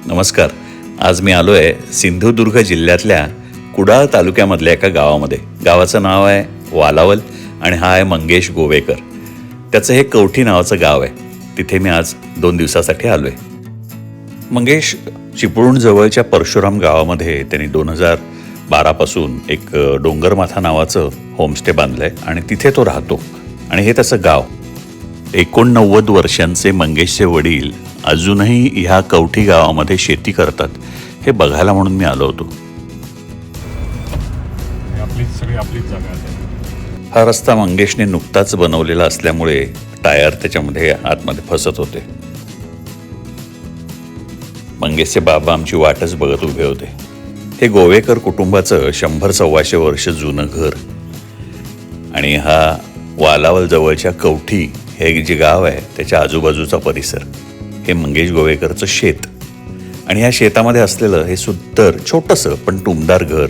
नमस्कार. आज मी आलो आहे सिंधुदुर्ग जिल्ह्यातल्या कुडाळ तालुक्यामधल्या एका गावामध्ये. गावाचं नाव आहे वालावल आणि हा आहे मंगेश गोवेकर. त्याचं हे कवठी नावाचं गाव आहे. तिथे मी आज 2 दिवसासाठी आलो आहे. मंगेश चिपळूणजवळच्या परशुराम गावामध्ये त्यांनी 2012पासून एक डोंगरमाथा नावाचं होमस्टे बांधलं आहे आणि तिथे तो राहतो. आणि हे त्याचं गाव. 89 वर्षांचे मंगेशचे वडील अजूनही ह्या कवठी गावामध्ये शेती करतात. हे बघायला म्हणून मी आलो होतो. आपलीच जागा आहे. हा रस्ता मंगेशने नुकताच बनवलेला असल्यामुळे टायर त्याच्यामध्ये आतमध्ये फसत होते. मंगेशचे बाबा आमची वाटच बघत उभे होते. हे गोवेकर कुटुंबाचं 100-125 वर्ष जुनं घर. आणि हा वालावल जवळच्या कवठी हे जे गाव आहे त्याच्या आजूबाजूचा परिसर. हे मंगेश गोवेकरचं शेत. आणि ह्या शेतामध्ये असलेलं हे सुंदर छोटंसं पण टुमदार घर.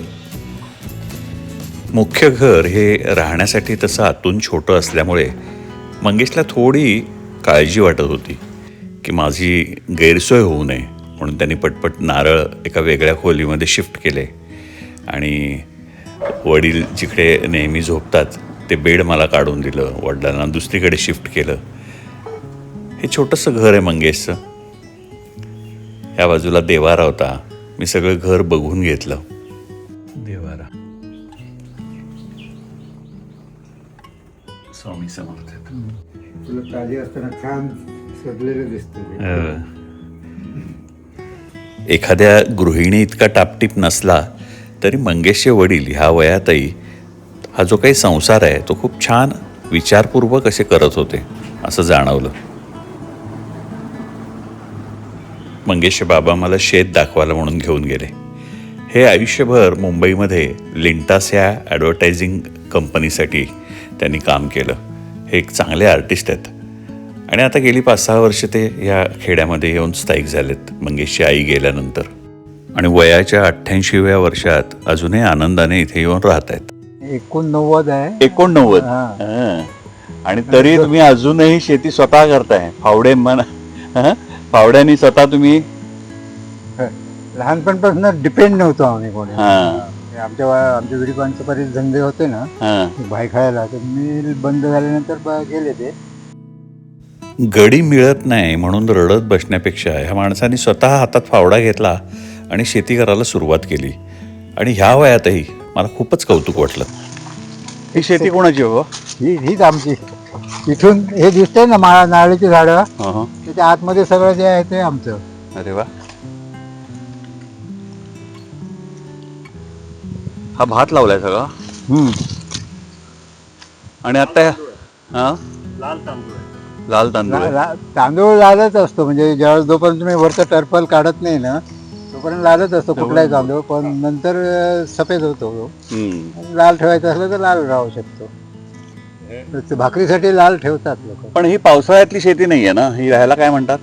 मुख्य घर हे राहण्यासाठी तसं आतून छोटं असल्यामुळे मंगेशला थोडी काळजी वाटत होती की माझी गैरसोय होऊ नये, म्हणून त्यांनी पटपट नारळ एका वेगळ्या खोलीमध्ये शिफ्ट केले. आणि वडील जिकडे नेहमी झोपतात ते बेड मला काढून दिलं. वडिलांना दुसरीकडे शिफ्ट केलं. हे छोटंसं घर आहे मंगेशचं. या बाजूला देवारा होता. मी सगळं घर बघून घेतलं. देवारा स्वामी समर्थ. तुला ताजी असताना छान सजलेलं दिसतं. एखाद्या गृहिणी इतका टापटीप नसला तरी मंगेशचे वडील ह्या वयातही हा जो काही संसार आहे तो खूप छान विचारपूर्वक असे करत होते असं जाणवलं. मंगेशचे बाबा मला शेत दाखवायला म्हणून घेऊन गेले. हे आयुष्यभर मुंबईमध्ये लिंटास या ॲडव्हर्टायझिंग कंपनीसाठी त्यांनी काम केलं. हे एक चांगले आर्टिस्ट आहेत. आणि आता गेली 5-6 वर्ष ते या खेड्यामध्ये येऊन स्थायिक झालेत मंगेशची आई गेल्यानंतर. आणि वयाच्या 88व्या वर्षात अजूनही आनंदाने इथे येऊन राहत आहेत. 89 आहे. 89. आणि तरी तुम्ही अजूनही शेती स्वतः करताय. फावड्यांनी स्वतः तुम्ही. लहानपणापासून डिपेंड नव्हतो आम्ही कोणी. आमच्या वडिलांचे बरेच धंदे होते ना बाय खायला, तर मिल बंद झाल्यानंतर गेले ते. गडी मिळत नाही म्हणून रडत बसण्यापेक्षा ह्या माणसाने स्वतः हातात फावडा घेतला आणि शेती करायला सुरुवात केली. आणि ह्या वयातही मला खूपच कौतुक वाटलं. ही शेती कोणाची हो? हीच आमची. इथून हे दिसतंय ना नारळीची झाडं, त्याच्या आतमध्ये सगळं जे आहे ते आमचं. अरे वा. हा भात लावलाय सगळा. आणि आता लाल तांदूळ. तांदूळ लालच असतो. म्हणजे ज्यावेळेस जोपर्यंत तुम्ही वरचं टर्पल काढत नाही ना तोपर्यंत लालच असतो कुठलाही तांदूळ. पण नंतर सफेद होतो. लाल ठेवायचं असलं तर लाल राहू शकतो. भाकरीसाठी लाल ठेवतात लोक. पण ही पावसाळ्यातली शेती नाहीये ना. ही ह्याला काय म्हणतात?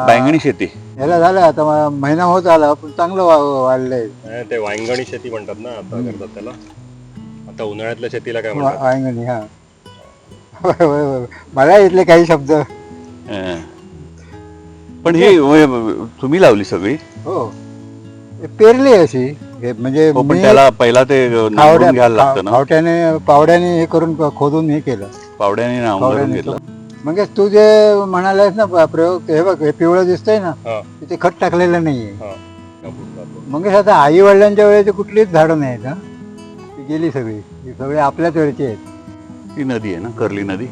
बैंगणी शेती. ह्याला झालं आता महिना होत आला पण चांगलं वाढलंय. ते वांगणी शेती म्हणतात ना आता करतात त्याला. आता उन्हाळ्यातल्या शेतीला काय म्हणतात? वांगणी. हा मला इथले काही शब्द. पण ही तुम्ही लावली सगळी? हो पेरली अशी. म्हणजे त्याला पहिला ते घ्यायला लागतं ना. पावड्याने हे करून खोदून हे केलं. पावड्याने नांगरून घेतलं. मग तू जे म्हणालास ना प्रयोग, हे बघ हे पिवळं दिसतंय ना, तिथे खत टाकलेलं नाहीये. मग आता आई वडिलांच्या वेळेची कुठलीच झाडं नाहीत. ती गेली सगळी. ही सगळी आपल्याच वेळची आहेत. ही नदी आहे ना, कर्ली नदी.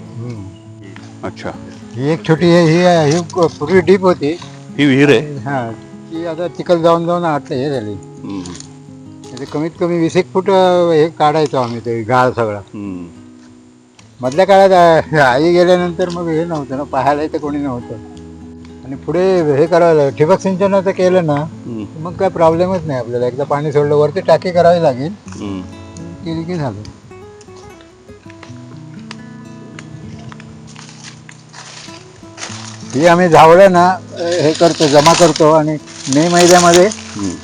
अच्छा. ही एक छोटी ही पूर्वी डीप होती. ही विहीर आहे. हा ती आता चिखल जाऊन आता हे झाली. कमीत कमी 20 फूट हे काढायचो आम्ही ते गाळ सगळा. मधल्या काळात आई गेल्यानंतर मग हे नव्हतं ना, पाहायला तर कोणी नव्हतं. आणि पुढे हे करायला ठिबक सिंचनाचं केलं ना मग काय प्रॉब्लेमच नाही आपल्याला. एकदा पाणी सोडलं वरती टाकी करावी लागेल, केली की झालं. ही आम्ही झावळं ना हे करतो, जमा करतो. आणि मे महिन्यामध्ये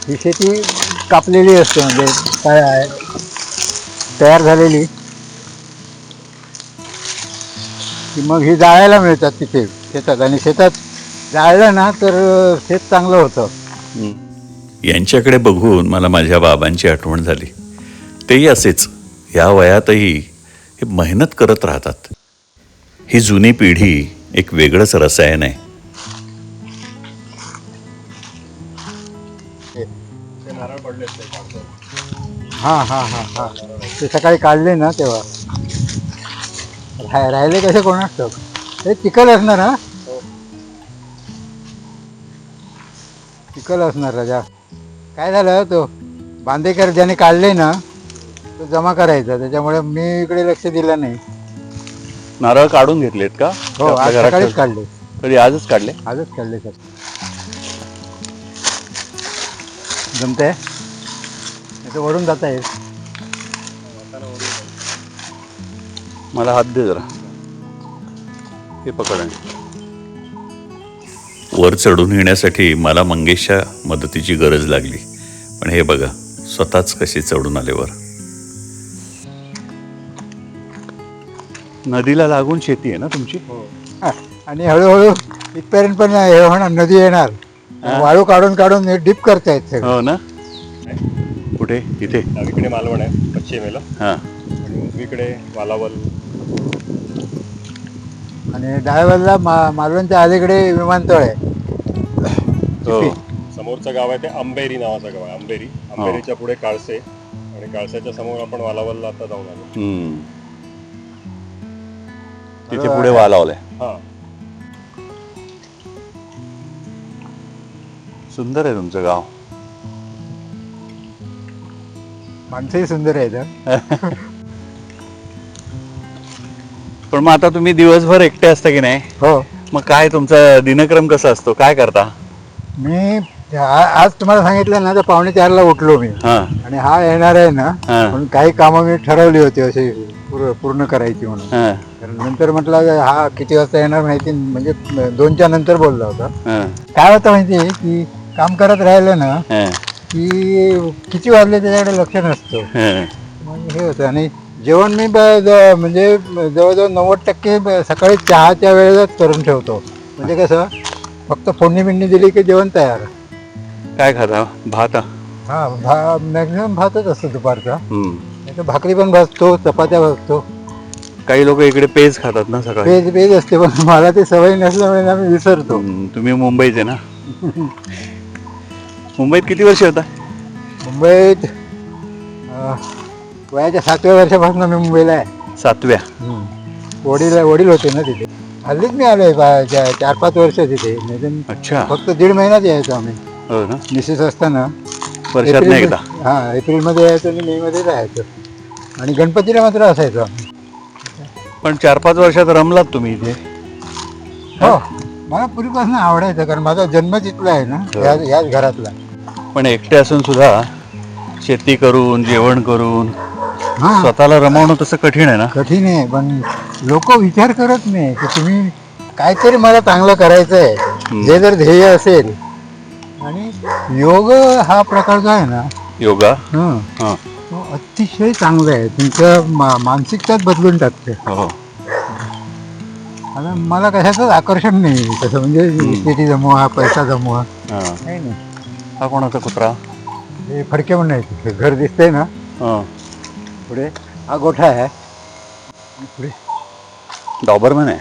ही शेती कापलेली असते. म्हणजे काय आहे तयार झालेली की मग ही जाळायला मिळतात तिथे शेतात. आणि शेतात जाळलं ना तर शेत चांगलं होतं. यांच्याकडे बघून मला माझ्या बाबांची आठवण झाली. तेही असेच या वयातही हे मेहनत करत राहतात. ही जुनी पिढी एक वेगळंच रसायन आहे. ते नारळ पडले हां ते सकाळी काढले ना तेव्हा राहिले कसे कोणाच ठाऊक. हे चिखल असणार. हा चिखल असणार राजा. काय झालं तो बांदेकर ज्याने काढले ना तो जमा करायचा, त्याच्यामुळे मी इकडे लक्ष दिलं नाही. नारळ काढून घेतलेत का? हो आज सकाळीच काढले. कधी आजच काढले? आजच काढले सर. जमतंय इथं वरून जाता येईल. मला हात दे जरा. हे पकड. वर चढून येण्यासाठी मला मंगेशच्या मदतीची गरज लागली, पण हे बघा स्वतःच कसे चढून आले वर. नदीला लागून शेती आहे ना तुमची? आणि हळूहळू इथपर्यंत पण हे होणार, नदी येणार. वाळू काढून काढून डिप करतायत सगळं. हो ना. कुठे? इथे डावीकडे मालवण आहे पश्चिमेला, हां, आणि उजवीकडे वालावल. आणि डायवरला मालवणच्या अलीकडे विमानतळ आहे. हो. समोरचं गाव आहे ते अंबेरी नावाचं गाव आहे. अंबेरीच्या पुढे काळसे, आणि काळसेच्या समोर आपण वालावलला आता जाऊन आलो. तिथे पुढे वालावलंय. हा, सुंदर आहे तुमचं गाव. माणसंही सुंदर आहेत. पण मग आता तुम्ही दिवसभर एकटे असता की नाही? हो. मग काय तुमचा दिनक्रम कसा असतो? काय करता? मी आज तुम्हाला सांगितलं ना तर 3:45ला उठलो मी. हां, आणि हा येणार आहे ना हां, म्हणून काही कामं मी ठरवली होती अशी पूर्ण करायची म्हणून. हां, तर नंतर म्हटलं हा किती वाजता येणार माहिती, म्हणजे 2च्या नंतर बोलला होता. हां, काय होतं माहिती की काम करत राहिलं ना हां, की किती वाजले त्याच्याकडे लक्ष नसतं. हां. मग हे होतं. आणि जेवण मी म्हणजे जवळजवळ 90% सकाळी चहाच्या वेळेलाच करून ठेवतो. म्हणजे कसं फक्त फोडणी बिंडणी दिली की जेवण तयार. काय खाता? भात? हां मॅक्झिमम भातच असतो दुपारचा. हम्म. नाही तर भाकरी पण भाजतो, चपात्या भाजतो. काही लोक इकडे पेज खातात ना सकाळी. पेज पेज असते, पण मला ते सवय नसल्यामुळे आम्ही विसरतो. तुम्ही मुंबईचे ना? मुंबईत किती वर्ष होता? मुंबईत वयाच्या 7व्या वर्षापासून मी मुंबईला आहे. 7व्या? वडील होते ना तिथे. हल्लीच मी आलोय 4-5 वर्ष तिथे. नाही अच्छा. फक्त 1.5 महिन्यात यायचो आम्ही. हो ना. मिसेस असताना वर्षात नाही एकदा? हां एप्रिलमध्ये यायचो आणि मेमध्ये राहायचो. आणि गणपतीला मात्र असायचो आम्ही. पण 4-5 वर्षात रमलात तुम्ही इथे? हो मला पूर्वीपासून आवडायचं, कारण माझा जन्म तिथला आहे ना, याच घरातला. पण एकटे असून सुद्धा शेती करून जेवण करून हां स्वतःला रमवणं तसं कठीण आहे ना? कठीण आहे, पण लोक विचार करत नाही की तुम्ही काहीतरी मला चांगलं करायचं आहे, जे जर ध्येय असेल. आणि योग हा प्रकार जो आहे ना योगा, हां तो अतिशय चांगला आहे. तुमचं मानसिकताच बदलून टाकते. हो. आता मला कशाचंच आकर्षण नाही तसं, म्हणजे शेती जमवा, पैसा जमवा, हां. नाही नाही. हा कोणाचा कुत्रा? हे फडके म्हणून आहे, घर दिसतंय ना हां. पुढे, हा गोठा आहे. पुढे डॉबरमॅन आहे?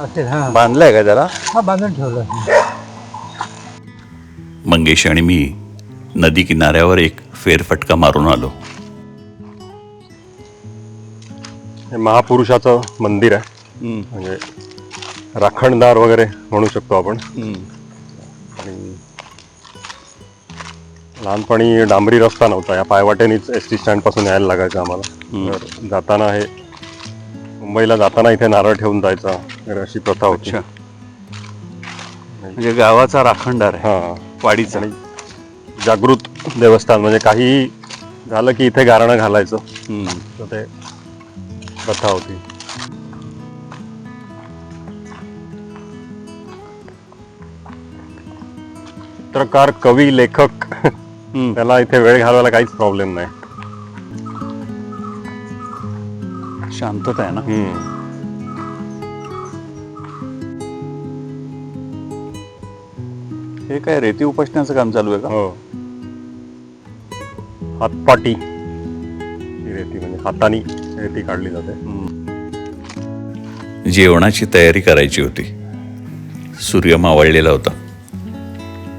असेल. हां बांधलाय का त्याला? हा बांधून ठेवलं. मंगेश आणि मी नदी किनाऱ्यावर एक फेरफटका मारून आलो. हे महापुरुषाचं मंदिर आहे. म्हणजे राखणदार वगैरे म्हणू शकतो आपण. आणि लहानपणी डांबरी रस्ता नव्हता, या पायवाटेनीच एस.टी. स्टँड पासून यायला लागायचं आम्हाला. तर जाताना हे मुंबईला जाताना इथे नारळ ठेवून जायचा, तर अशी प्रथा होती. म्हणजे गावाचा राखणदार आहे. हां, वाडीचा. आणि जागृत देवस्थान, म्हणजे काही झालं की इथे गारणं घालायचं. तर ते प्रथा होती. चित्रकार, कवी, लेखक त्याला इथे वेळ घालवायला काहीच प्रॉब्लेम नाही. शांतता आहे ना. हे काय रेती उपसण्याचं काम चालू आहे का? हो, हातपाटी ही रेती, म्हणजे हाताने रेती काढली जाते. जेवणाची तयारी करायची होती. सूर्य मावळलेला होता,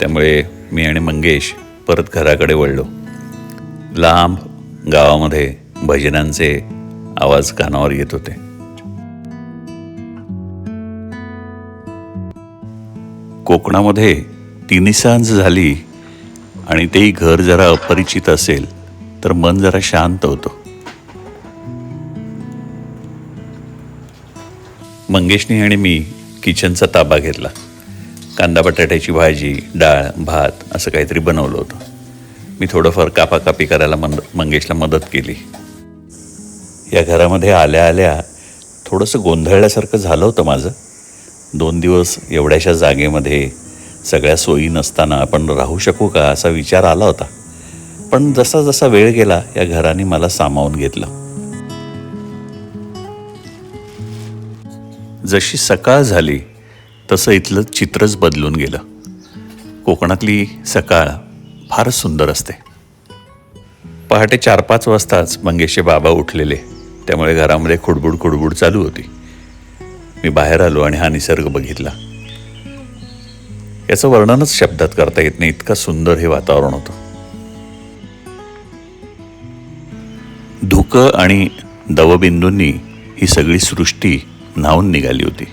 त्यामुळे मी आणि मंगेश परत घराकडे वळलो. लांब गावामध्ये भजनांचे आवाज कानावर येत होते. कोकणामध्ये तिन्ही सांज झाली आणि तेही घर जरा अपरिचित असेल तर मन जरा शांत होतं. मंगेशनी आणि मी किचनचा ताबा घेतला. कांदा बटाट्याची भाजी, डाळ, भात असं काहीतरी बनवलं होतं. मी थोडंफार कापाकापी करायला मंगेशला मदत केली. या घरामध्ये आल्या आल्या थोडंसं गोंधळल्यासारखं झालं होतं माझं. 2 दिवस एवढ्याशा जागेमध्ये सगळ्या सोयी नसताना आपण राहू शकू का असा विचार आला होता. पण जसा जसा वेळ गेला या घराने मला सामावून घेतलं. जशी सकाळ झाली तसं इथलं चित्रच बदलून गेलं. कोकणातली सकाळ फारच सुंदर असते. पहाटे 4-5 वाजताच मंगेशचे बाबा उठलेले, त्यामुळे घरामध्ये खुडबुड खुडबुड चालू होती. मी बाहेर आलो आणि हा निसर्ग बघितला. याचं वर्णनच शब्दात करता येत नाही, इतका सुंदर हे वातावरण होतं. धुकं आणि दवबिंदूंनी ही सगळी सृष्टी न्हावून निघाली होती.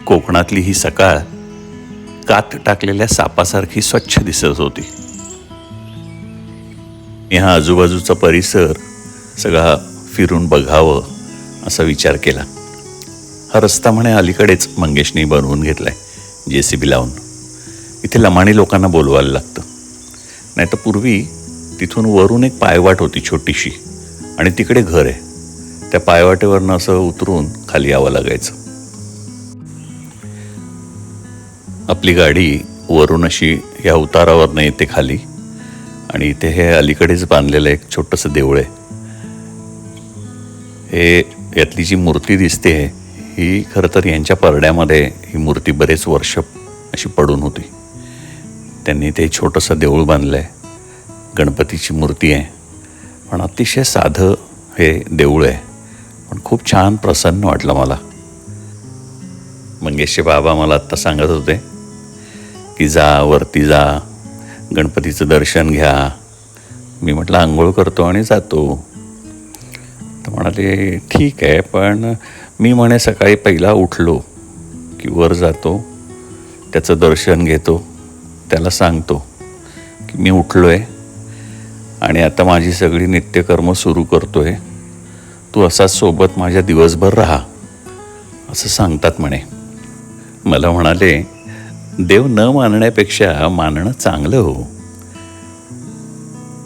कोकणातली ही सकाळ कात टाकलेल्या सापासारखी स्वच्छ दिसत होती. ह्या आजूबाजूचा परिसर सगळा फिरून बघावं असा विचार केला. हा रस्ता म्हणे अलीकडेच मंगेशनी बनवून घेतलाय JCB लावून. इथे लमाणी लोकांना बोलवायला लागतं, नाही तर पूर्वी तिथून वरून एक पायवाट होती छोटीशी आणि तिकडे घर आहे. त्या पायवाटेवरनं असं उतरून खाली यावं लागायचं. आपली गाडी वरून अशी या उतारावरनं येते खाली आणि इथे हे अलीकडेच बांधलेलं एक छोटंसं देऊळ आहे. हे यातली जी मूर्ती दिसते ही खरं तर यांच्या परड्यामध्ये ही मूर्ती बरेच वर्ष अशी पडून होती. त्यांनी ते छोटंसं देऊळ बांधलं आहे. गणपतीची मूर्ती आहे, पण अतिशय साधं हे देऊळ आहे, पण खूप छान प्रसन्न वाटलं मला. मंगेशचे बाबा मला आत्ता सांगत होते की जा वरती जा, गणपतीचं दर्शन घ्या. मी म्हटलं आंघोळ करतो आणि जातो. तर म्हणाले ठीक आहे, पण मी म्हणे सकाळी पहिला उठलो की वर जातो, त्याचं दर्शन घेतो, त्याला सांगतो की मी उठलो आहे आणि आता माझी सगळी नित्यकर्म सुरू करतो आहे, तू असाच सोबत माझ्या दिवसभर राहा असं सांगतात म्हणे. मला म्हणाले देव न मानण्यापेक्षा मानणं चांगलं हो,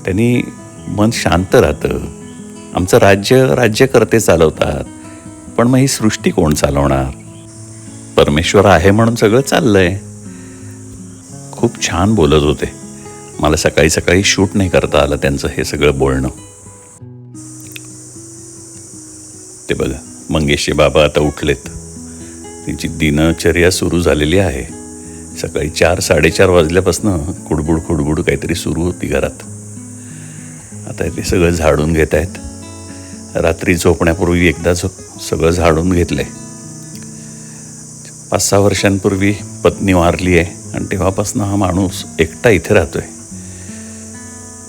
त्यांनी मन शांत राहतं. आमचं राज्यकर्ते चालवतात, पण मग ही सृष्टी कोण चालवणार? परमेश्वर आहे म्हणून सगळं चाललंय. खूप छान बोलत होते. मला सकाळी सकाळी शूट नाही करता आलं त्यांचं हे सगळं बोलणं. ते बघा मंगेशचे बाबा आता उठलेत. त्यांची दिनचर्या सुरू झालेली आहे. सकाळी 4-4:30 वाजल्यापासून खुडबुड खुडबुड काहीतरी सुरू होती घरात. आता ते सगळं झाडून घेत आहेत. रात्री झोपण्यापूर्वी एकदा सगळं झाडून घेतलंय. 5-6 वर्षांपूर्वी पत्नी वारली आहे आणि तेव्हापासून हा माणूस एकटा इथे राहतोय.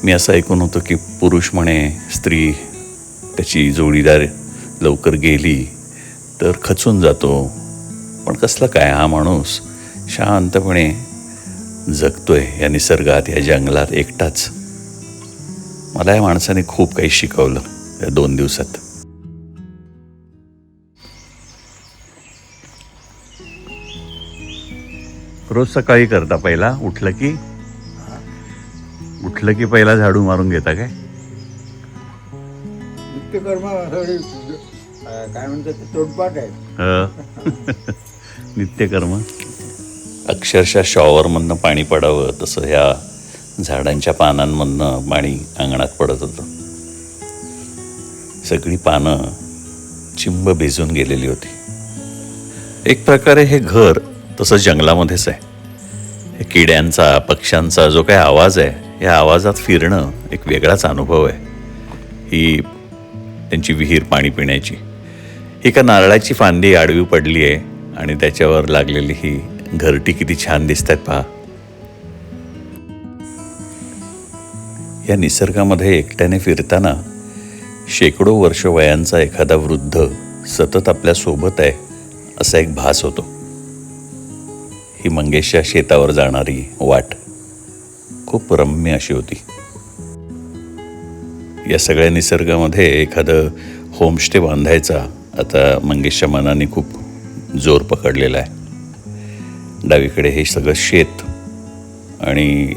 मी असं ऐकून होतं की पुरुष म्हणे स्त्री त्याची जोडीदार लवकर गेली तर खचून जातो, पण कसलं काय हा माणूस शांतपणे जगतोय या निसर्गात, या जंगलात एकटाच. मला या माणसाने खूप काही शिकवलं या 2 दिवसात. रोज सकाळी करता पहिला उठलं की पहिला झाडू मारून घेता काय? नित्यकर्म काय म्हणतात ते तोंडपाठ आहे. नित्यकर्म. अक्षरशः शॉवरमधनं पाणी पडावं तसं ह्या झाडांच्या पानांमधनं पाणी अंगणात पडत होतं. सगळी पानं चिंब भिजून गेलेली होती. एक प्रकारे हे घर तसं जंगलामध्येच आहे. हे किड्यांचा पक्ष्यांचा जो काही आवाज आहे या आवाजात फिरणं एक वेगळाच अनुभव आहे. ही त्यांची विहीर पाणी पिण्याची, ही का नारळाची फांदी आडवी पडली आहे आणि त्याच्यावर लागलेली ही घरटी किती छान दिसत आहेत पहा. या निसर्गामध्ये एकट्याने फिरताना शेकडो वर्ष वयांचा एखादा वृद्ध सतत आपल्या सोबत आहे असा एक भास होतो. ही मंगेशच्या शेतावर जाणारी वाट खूप रम्य अशी होती. या सगळ्या निसर्गामध्ये एखादं होमस्टे बांधायचा आता मंगेशच्या मनाने खूप जोर पकडलेला आहे. डावीकडे हे सगळं शेत आणि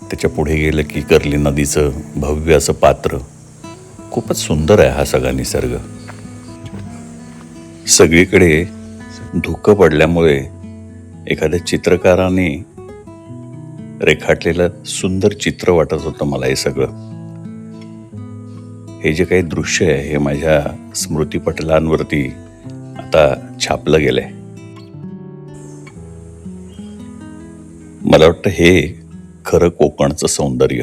त्याच्या पुढे गेलं की कर्ली नदीचं भव्य असं पात्र. खूपच सुंदर आहे हा सगळा निसर्ग. सगळीकडे धुकं पडल्यामुळे एखाद्या चित्रकाराने रेखाटलेलं सुंदर चित्र वाटत होतं मला हे सगळं. हे जे काही दृश्य आहे हे माझ्या स्मृतीपटलांवरती आता छापलं गेलंय. मला वाटतं हे खरं कोकणचं सौंदर्य.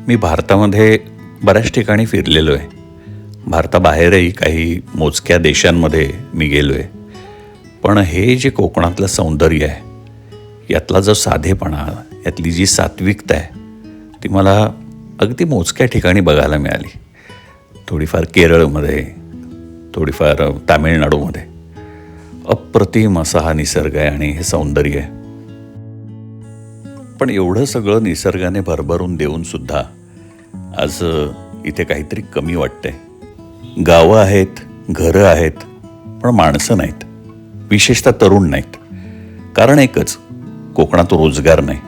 मी भारतामध्ये बऱ्याच ठिकाणी फिरलेलो आहे. भारताबाहेरही काही मोजक्या देशांमध्ये मी गेलो आहे. पण हे जे कोकणातलं सौंदर्य आहे यातला जो साधेपणा, यातली जी सात्विकता आहे ती मला अगदी मोजक्या ठिकाणी बघायला मिळाली. थोडीफार केरळमध्ये, थोडीफार तामिळनाडूमध्ये. अप्रतिम असा हा निसर्ग आहे आणि हे सौंदर्य आहे. पण एवढं सगळं निसर्गाने भरभरून देऊन सुद्धा आज इथे काहीतरी कमी वाटतंय. गावं आहेत, घरं आहेत, पण माणसं नाहीत, विशेषतः तरुण नाहीत. कारण एकच, कोकणात रोजगार नाही.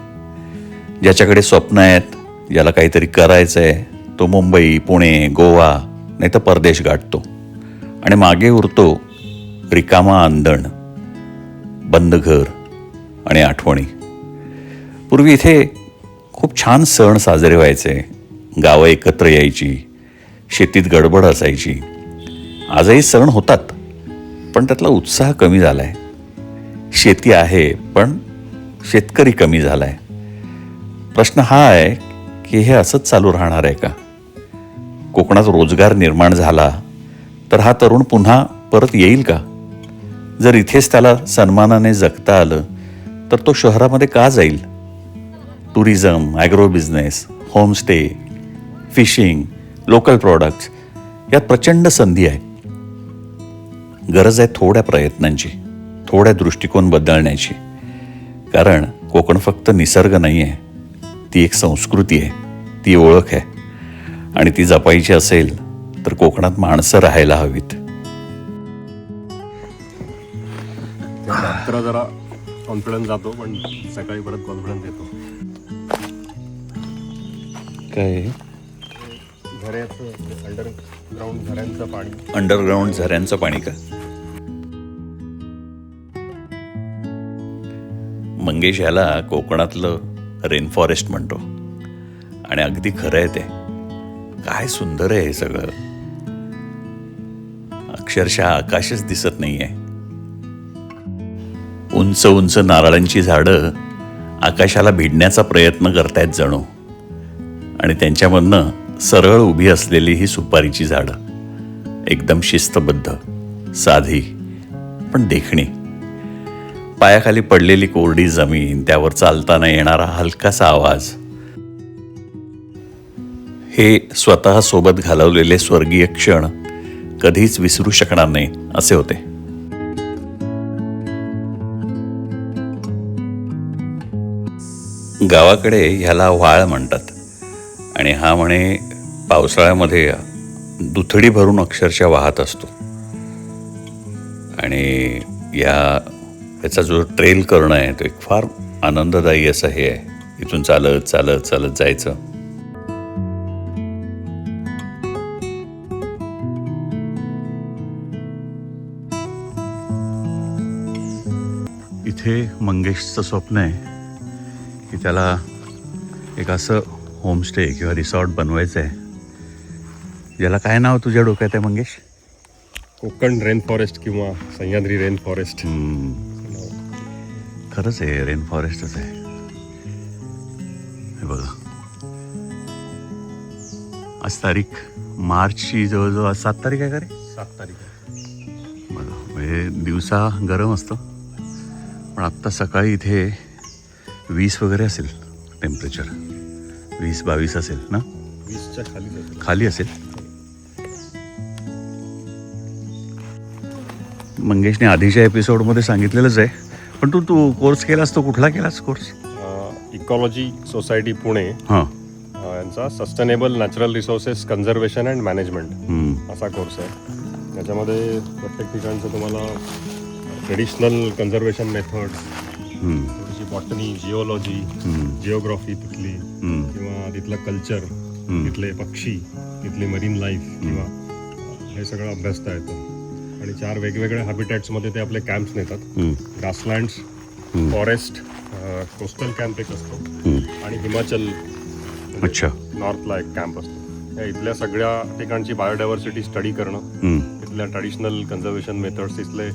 ज्याच्याकडे स्वप्न आहेत, ज्याला काहीतरी करायचं आहे तो मुंबई, पुणे, गोवा नाही तर परदेश गाठतो आणि मागे उरतो रिकामा अंधण, बंद घर आणि आठवणी. पूर्वी इथे खूप छान सण साजरे व्हायचे, गावं एकत्र यायची, शेतीत गडबड असायची. आजही सण होतात पण त्यातला उत्साह कमी झाला आहे. शेती आहे पण शेतकरी कमी झाला आहे. प्रश्न हा आहे की हे असंच चालू राहणार आहे का? कोकणात रोजगार निर्माण झाला तर हा तरुण पुन्हा परत येईल का? जर इथेच त्याला सन्मानाने जगता आलं तर तो शहरामध्ये का जाईल? Tourism, agro business, homestay, fishing, local products यात प्रचंड संधी आहे. गरज आहे थोड्या प्रयत्नांची, थोड्या दृष्टिकोन बदलण्याची. कारण कोकण फक्त निसर्ग नाही आहे, ती एक संस्कृती आहे, ती ओळख आहे आणि ती जपायची असेल तर कोकणात माणसं राहायला हवीत. रात्र जरा कॉन्फिडन्स जातो पण सकाळी परत कॉन्फिडन्स येतो. काय झऱ्याचं अंडरग्राऊंड झऱ्यांचं पाणी, अंडरग्राऊंड झऱ्यांचं पाणी का? मंगेश ह्याला कोकणातलं रेन फॉरेस्ट म्हणतो आणि अगदी खरं आहे ते. काय सुंदर आहे हे सगळं. अक्षरशः आकाशच दिसत नाहीये. उंच उंच नारळांची झाडं आकाशाला भिडण्याचा प्रयत्न करतायत जणू आणि त्यांच्यामधनं सरळ उभी असलेली ही सुपारीची झाडं एकदम शिस्तबद्ध, साधी पण देखणी. पायाखाली पडलेली कोरडी जमीन, त्यावर चालताना येणारा हलकासा आवाज, हे स्वतः सोबत घालवलेले स्वर्गीय क्षण कधीच विसरू शकणार नाही असे होते. गावाकडे ह्याला व्हाळ म्हणतात आणि हा म्हणे पावसाळ्यामध्ये दुथडी भरून अक्षरशः वाहत असतो. आणि याचा जो ट्रेल करणं आहे तो एक फार आनंददायी असं हे आहे. इथून चालत चालत चालत जायचं. इथे मंगेशचं स्वप्न आहे की त्याला एक असं होमस्टे किंवा रिसॉर्ट बनवायचं आहे. ज्याला काय नाव तुझ्या डोक्यात आहे मंगेश? कोकण रेन फॉरेस्ट किंवा सह्याद्री रेन फॉरेस्ट. खरंच आहे, रेन फॉरेस्टच आहे. हे बघा, आज तारीख मार्चची जवळजवळ आज 7 तारीख आहे का रे? 7 तारीख. बघा, म्हणजे दिवसा गरम असतं, पण आत्ता सकाळी इथे 20 वगैरे असेल टेम्परेचर. 20-22 असेल ना, 20च्या खाली असेल. मंगेशने आधीच्या एपिसोडमध्ये सांगितलेलंच आहे, पण तू कोर्स केलास, तो कुठला केलास कोर्स? इकॉलॉजी सोसायटी पुणे हां. यांचा sustainable natural resources conservation and management असा कोर्स आहे. याच्यामध्ये प्रत्येक ठिकाणचं तुम्हाला ट्रेडिशनल कन्झर्वेशन मेथड्स, थोडीशी बॉटनी, जिओलॉजी, जिओग्राफी तिथली, किंवा तिथलं कल्चर, तिथले पक्षी, तिथली मरीन लाईफ किंवा हे सगळं अभ्यासता येतं. आणि 4 वेगवेगळ्या हॅबिटॅट्समध्ये ते आपले कॅम्प्स नेतात. ग्रासलँड्स, फॉरेस्ट, कोस्टल कॅम्प एक असतो, आणि हिमाचल अच्छा नॉर्थला एक कॅम्प असतो. या इथल्या सगळ्या ठिकाणची बायोडायव्हर्सिटी स्टडी करणं, तिथल्या ट्रॅडिशनल कन्झर्वेशन मेथड्स, तिथले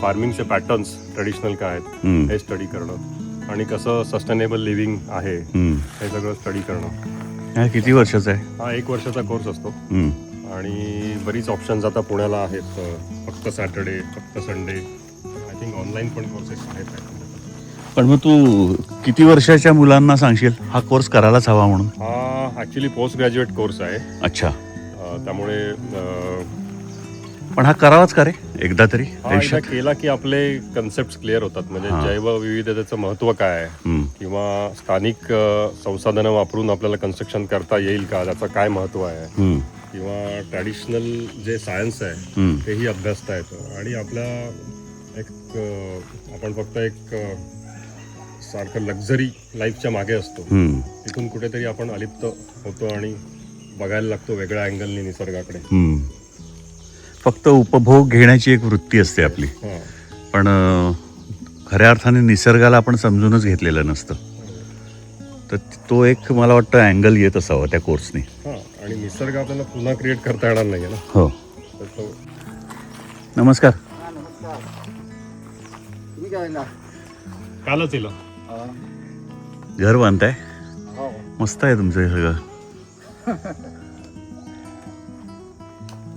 फार्मिंगचे पॅटर्न्स ट्रेडिशनल काय आहेत हे स्टडी करणं, आणि कसं सस्टेनेबल लिव्हिंग आहे हे सगळं स्टडी करणं. किती वर्षाचा आहे हा 1 वर्षाचा कोर्स असतो. आणि बरीच ऑप्शन्स आता पुण्याला आहेत. फक्त सॅटर्डे, फक्त संडे, आय थिंक ऑनलाईन पण कोर्सेस आहेत. पण मग तू किती वर्षाच्या मुलांना सांगशील हा कोर्स करायलाच हवा म्हणून? हा ॲक्च्युली पोस्ट ग्रॅज्युएट कोर्स आहे. अच्छा. त्यामुळे पण हा करावाच का रे एकदा तरी हा एकदा केला की आपले कन्सेप्ट क्लिअर होतात. म्हणजे जैवविविधतेचं महत्त्व काय आहे, किंवा स्थानिक संसाधनं वापरून आपल्याला कन्स्ट्रक्शन करता येईल का, त्याचं काय महत्त्व आहे, किंवा ट्रॅडिशनल जे सायन्स आहे तेही अभ्यासता येतं. आणि आपल्या एक आपण फक्त एक सारखं लक्झरी लाईफच्या मागे असतो, तिथून कुठेतरी आपण अलिप्त होतो आणि बघायला लागतो वेगळ्या अँगलनी निसर्गाकडे. फक्त उपभोग घेण्याची एक वृत्ती असते आपली, पण खऱ्या अर्थाने निसर्गाला आपण समजूनच घेतलेलं नसतं. तर तो एक मला वाटतं अँगल येत असावा त्या कोर्सने. आणि निसर्ग आपल्याला पुन्हा क्रिएट करता येणार नाही ना. हो. नमस्कार. कालच येलं. घर बांधताय? मस्त आहे तुमचं हे सगळं.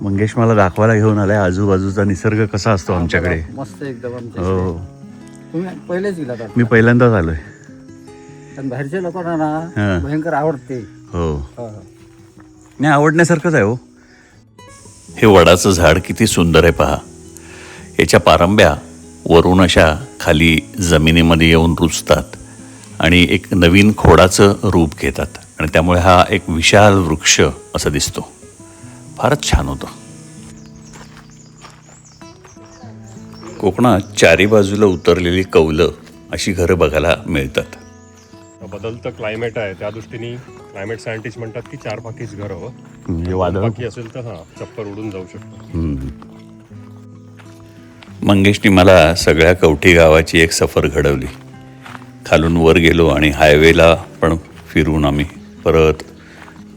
मंगेश मला दाखवायला घेऊन आलाय आजूबाजूचा निसर्ग कसा असतो आमच्याकडे. मस्त एकदम. हो, तुम्ही पहिलेच गेला? मी पहिल्यांदाच आलोय. पण बाहेरच्या लोकांना ना भयंकर आवडते. हो, नाही आवडण्यासारखंच आहे. हो, हे वडाचं झाड किती सुंदर आहे पहा. याच्या पारंब्या वरून अशा खाली जमिनीमध्ये येऊन रुजतात आणि एक नवीन खोडाचं रूप घेतात, आणि त्यामुळे हा एक विशाल वृक्ष असा दिसतो. फारच छान होतं. कोकणात 4 बाजूला उतरलेली कौलं अशी घरं बघायला मिळतात. बदलतं क्लायमेट आहे त्या दृष्टीने क्लायमेट सायंटिस्ट म्हणतात की 4 पाकीच घर हवं. बाकी असेल तर चप्पर उडून जाऊ शकतो. मंगेशनी मला सगळ्या कवठी गावाची एक सफर घडवली. खालून वर गेलो आणि हायवेला पण फिरून आम्ही परत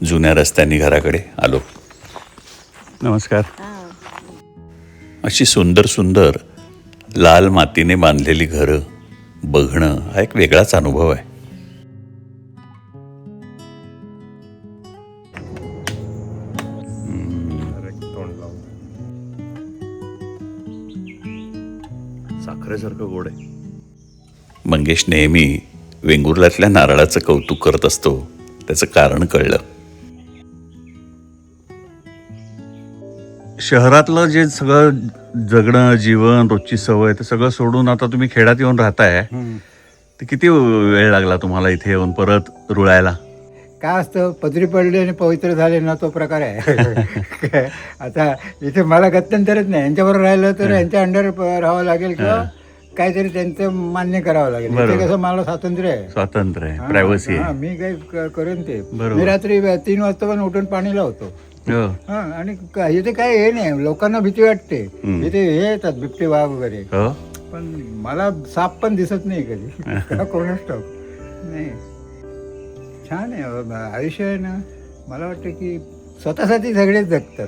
जुन्या रस्त्यांनी घराकडे आलो. नमस्कार. अशी सुंदर सुंदर लाल मातीने बांधलेली घरं बघणं हा एक वेगळाच अनुभव आहे. साखरेसारखं गोड आहे. मंगेश नेहमी वेंगुर्ल्यातल्या नारळाचं कौतुक करत असतो. त्याचं कारण कळलं. शहरातलं जे सगळं जगणं, जीवन, रोजची सवय, ते सगळं सोडून आता तुम्ही खेड्यात येऊन राहताय. ते किती वेळ लागला तुम्हाला इथे येऊन परत रुळायला? काय असतं, पदरी पडले आणि पवित्र झाले ना, तो प्रकार आहे. आता इथे मला गत्यंतरच नाही. यांच्याबरोबर राहिलं तर यांच्या अंडर राहावं लागेल किंवा काहीतरी त्यांचं मान्य करावं लागेल. इथे कसं मला स्वातंत्र्य आहे. स्वातंत्र्य आहे, प्रायव्हसी आहे. मी काही करेन ते. मी रात्री 3 वाजता पण उठून पाणी लावतो. आणि इथे काय हे नाही, लोकांना भीती वाटते. इथे हे येतात बिबटे, वाघ वगैरे, पण मला साप पण दिसत नाही कधी. कोणाच ठाऊक नाही. छान आहे आयुष्य आहे ना. मला वाटतं की स्वतःसाठी सगळेच जगतात.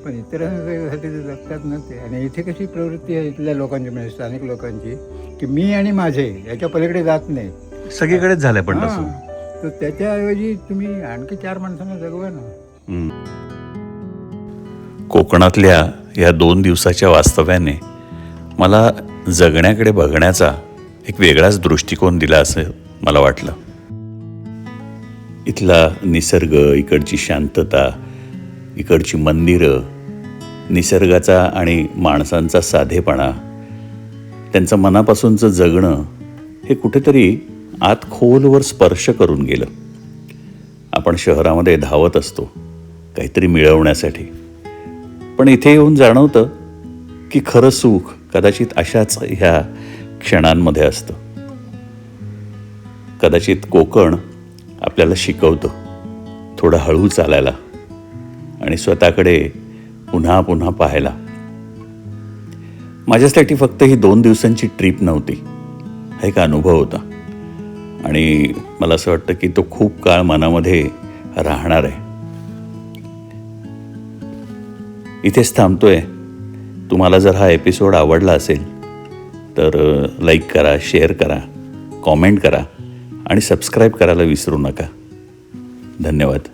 पण इतरांसाठी ते जगतात ना ते. आणि इथे कशी प्रवृत्ती आहे इथल्या लोकांची, म्हणजे स्थानिक लोकांची, की मी आणि माझे याच्या पलीकडे जात नाही. सगळीकडेच झालंय पण हां. तसं. तर त्याच्याऐवजी तुम्ही आणखी 4 माणसांना जगवा ना. कोकणातल्या या 2 दिवसाच्या वास्तव्याने मला जगण्याकडे बघण्याचा एक वेगळाच दृष्टिकोन दिला असं मला वाटलं. इथला निसर्ग, इकडची शांतता, इकडची मंदिरं, निसर्गाचा आणि माणसांचा साधेपणा, त्यांचं मनापासूनचं जगणं हे कुठेतरी आत खोलवर स्पर्श करून गेलं. आपण शहरामध्ये धावत असतो काहीतरी मिळवण्यासाठी, पण इथे येऊन जाणवतं की खरं सुख कदाचित अशाच ह्या क्षणांमध्ये असतं. कदाचित कोकण आपल्याला शिकवतं थोडं हळू चालायला आणि स्वतःकडे पुन्हा पुन्हा पाहायला. माझ्यासाठी फक्त ही 2 दिवसांची ट्रीप नव्हती, हा एक अनुभव होता आणि मला असं वाटतं की तो खूप काळ मनामध्ये राहणार आहे. इथेच थांबतोय. तुम्हाला जर हा एपिसोड आवडला असेल तर लाईक करा, शेअर करा, कॉमेंट करा आणि सबस्क्राईब करायला विसरू नका. धन्यवाद.